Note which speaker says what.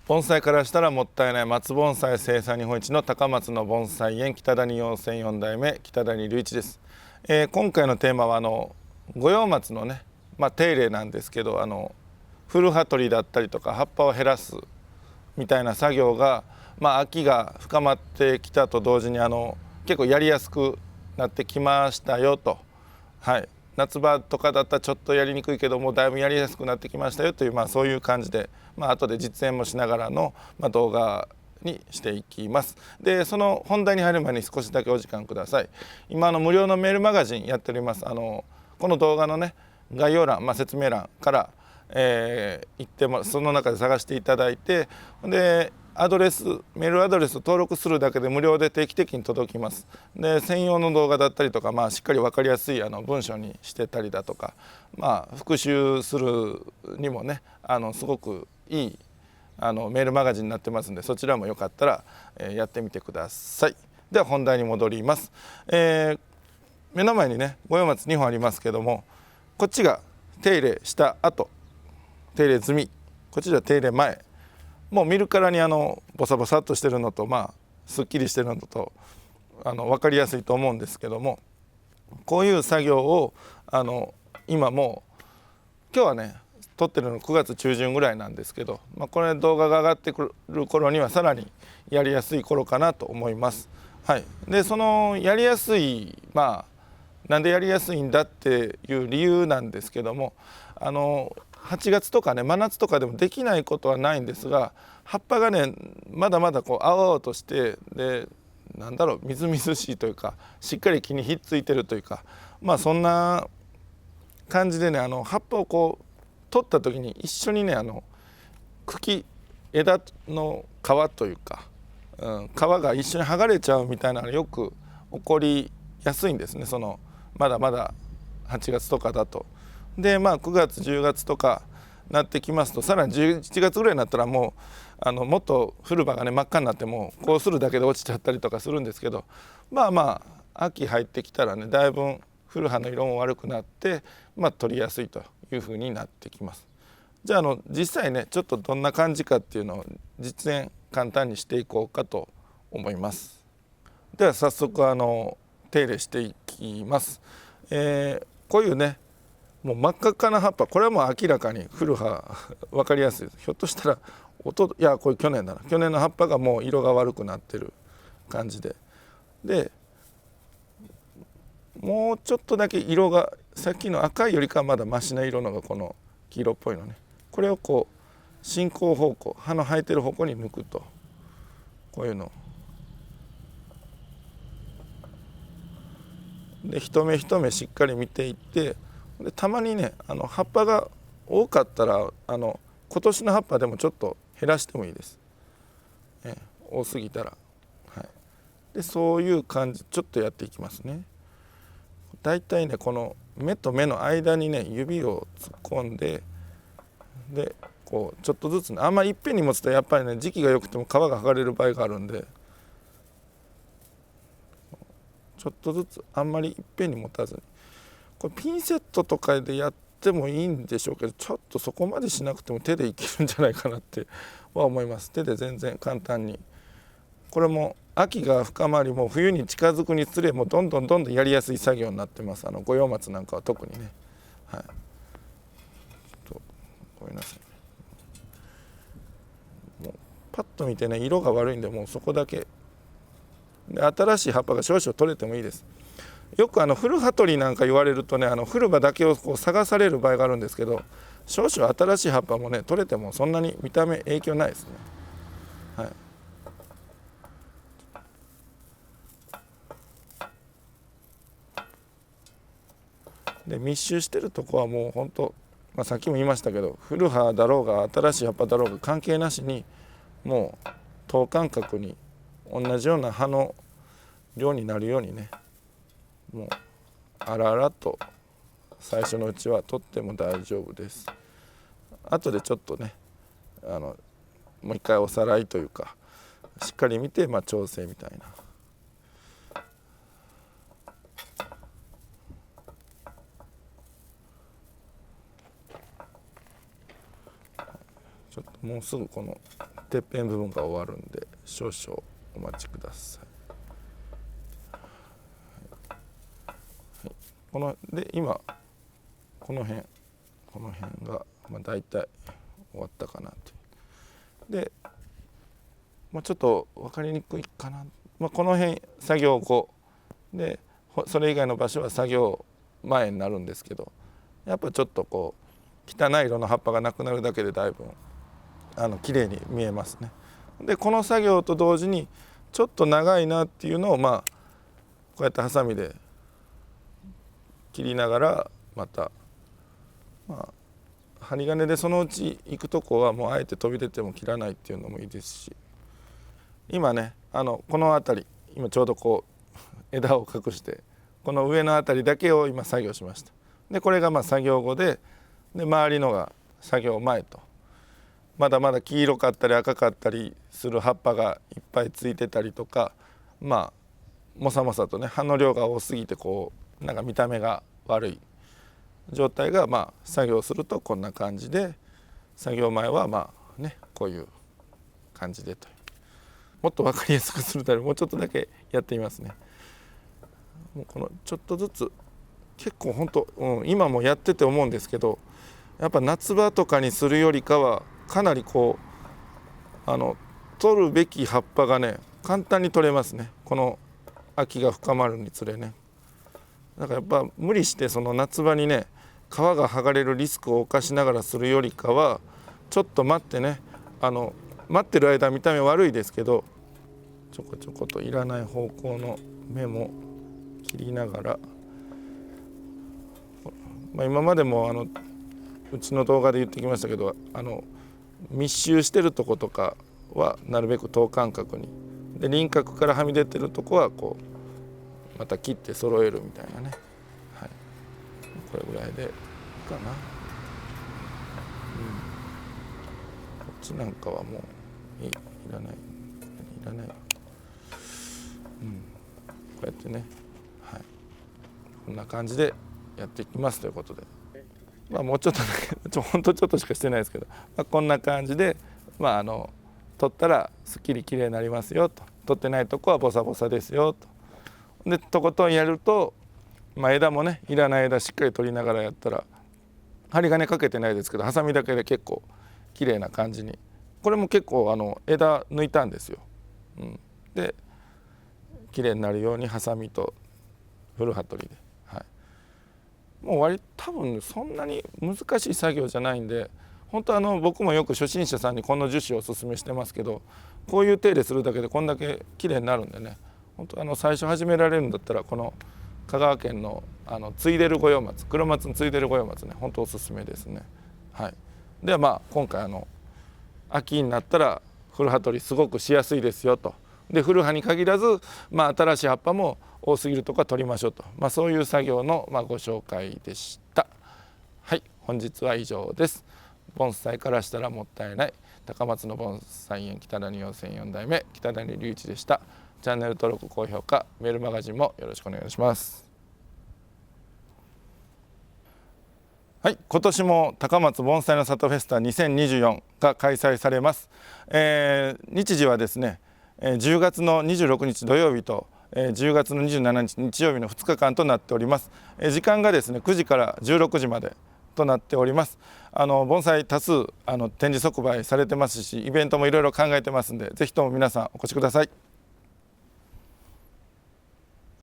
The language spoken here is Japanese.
Speaker 1: 盆栽からしたらもったいない松盆栽生産日本一の高松の盆栽園北谷養泉4代目北谷隆一です。今回のテーマは五葉松のね、手入れなんですけど古葉取りだったりとか葉っぱを減らすみたいな作業が、秋が深まってきたと同時に結構やりやすくなってきましたよと、夏場とかだったらちょっとやりにくいけどもだいぶやりやすくなってきましたよという、そういう感じで、後で実演もしながらの、動画にしていきます。でその本題に入る前に少しだけお時間ください。今無料のメールマガジンやっております。この動画のね概要欄、説明欄から行ってもその中で探していただいて、でメールアドレスを登録するだけで無料で定期的に届きます。で専用の動画だったりとか、しっかり分かりやすい文章にしてたりだとか、復習するにもねすごくいいメールマガジンになってますんで、そちらもよかったら、やってみてください。では本題に戻ります。目の前にね五葉松2本ありますけども、こっちが手入れした後、手入れ済み、こっちが手入れ前。もう見るからにボサボサっとしてるのとすっきりしてるのと分かりやすいと思うんですけども、こういう作業を今もう今日はね撮ってるの9月中旬ぐらいなんですけど、これ動画が上がってくる頃にはさらにやりやすい頃かなと思います。でそのやりやすいなんでやりやすいんだっていう理由なんですけども、8月とかね真夏とかでもできないことはないんですが、葉っぱがねまだまだ青々としてでみずみずしいというか、しっかり木にひっついてるというか、そんな感じでね葉っぱを取った時に一緒にね枝の皮というか、皮が一緒に剥がれちゃうみたいなのがよく起こりやすいんですね。まだまだ8月とかだと。で9月10月とかなってきますと、さらに11月ぐらいになったらもっと古葉がね真っ赤になってもこうするだけで落ちちゃったりとかするんですけど、秋入ってきたらねだいぶ古葉の色も悪くなって、取りやすいというふうになってきます。じゃあ実際ねちょっとどんな感じかっていうのを実演簡単にしていこうかと思います。では早速手入れしていきます。こういうねもう真っ赤っかな葉っぱ、これはもう明らかに古葉分かりやすいです。ひょっとしたらこれ去年の葉っぱがもう色が悪くなってる感じで、もうちょっとだけ色がさっきの赤いよりかはまだマシな色のがこの黄色っぽいのね、これを進行方向、葉の生えてる方向に抜くと、こういうので一目一目しっかり見ていって、でたまにね葉っぱが多かったら今年の葉っぱでもちょっと減らしてもいいです、多すぎたら。でそういう感じちょっとやっていきますね。だいたいねこの目と目の間にね指を突っ込んで、でちょっとずつね、あんまりいっぺんに持つとやっぱりね時期が良くても皮が剥がれる場合があるんで、ちょっとずつあんまりいっぺんに持たずに、これピンセットとかでやってもいいんでしょうけど、ちょっとそこまでしなくても手でいけるんじゃないかなっては思います。手で全然簡単に。これも秋が深まりも冬に近づくにつれもうどんどんやりやすい作業になってます。五葉松なんかは特にね。ちょっとごめんなさい。もうパッと見てね色が悪いんでもうそこだけで、新しい葉っぱが少々取れてもいいです。よく古葉取りなんか言われるとね古葉だけを探される場合があるんですけど、少々新しい葉っぱもね取れてもそんなに見た目影響ないですね。で密集してるとこはもうほんと、さっきも言いましたけど古葉だろうが新しい葉っぱだろうが関係なしにもう等間隔に同じような葉の量になるようにね、もうあらあらと最初のうちは取っても大丈夫です。後でちょっとねもう一回おさらいというかしっかり見て調整みたいな。ちょっともうすぐこのてっぺん部分が終わるんで少々お待ちください。で今この辺がだいたい終わったかなと。で、ちょっと分かりにくいかな、この辺作業後でそれ以外の場所は作業前になるんですけど、やっぱちょっとこう汚い色の葉っぱがなくなるだけでだいぶ綺麗に見えますね。でこの作業と同時にちょっと長いなっていうのをこうやってハサミで切りながら、また針金でそのうち行くとこはもうあえて飛び出ても切らないっていうのもいいですし、今ねこの辺り今ちょうどこう枝を隠してこの上の辺りだけを今作業しました。でこれが作業後で周りのが作業前と、まだまだ黄色かったり赤かったりする葉っぱがいっぱいついてたりとか、もさもさとね葉の量が多すぎてこうなんか見た目が悪い状態が作業するとこんな感じで、作業前はこういう感じでという、もっと分かりやすくするためにもうちょっとだけやってみますね。もうこのちょっとずつ結構本当、今もやってて思うんですけど、やっぱ夏場とかにするよりかはかなりこう取るべき葉っぱがね簡単に取れますね。この秋が深まるにつれね。だからやっぱ無理してその夏場にね皮が剥がれるリスクを冒しながらするよりかは、ちょっと待ってね待ってる間見た目悪いですけど、ちょこちょこといらない方向の芽も切りながら、今までもうちの動画で言ってきましたけど、密集してるとことかはなるべく等間隔に、で輪郭からはみ出てるとこはこうまた切って揃えるみたいなね、これぐらいでいいかな。こっちなんかはもういらない、こうやってね、こんな感じでやっていきますということで、もうちょっとだけほんとちょっとしかしてないですけど、こんな感じで取ったらすっきりきれいになりますよと、取ってないとこはボサボサですよと。でとことんやると、枝もねいらない枝しっかり取りながらやったら、針金かけてないですけどハサミだけで結構きれいな感じに、これも結構枝抜いたんですよ。できれいになるようにハサミと古刃取りで、もう多分そんなに難しい作業じゃないんで、本当僕もよく初心者さんにこの樹脂をおすすめしてますけど、こういう手入れするだけでこんだけきれいになるんでね、本当最初始められるんだったらこの香川県のついでる五葉松、黒松のついでる五葉松ね、本当おすすめですね。では今回秋になったら古葉取りすごくしやすいですよと。で古葉に限らず、新しい葉っぱも多すぎるとこは取りましょうと、そういう作業のご紹介でした。本日は以上です。盆栽からしたらもったいない高松の盆栽園北谷養成4代目北谷隆一でした。チャンネル登録、高評価、メールマガジンもよろしくお願いします。今年も高松盆栽の里フェスタ2024が開催されます。日時はですね、10月の26日土曜日と10月の27日日曜日の2日間となっております。時間がですね9時から16時までとなっております。盆栽多数展示即売されてますし、イベントもいろいろ考えてますんで、ぜひとも皆さんお越しください。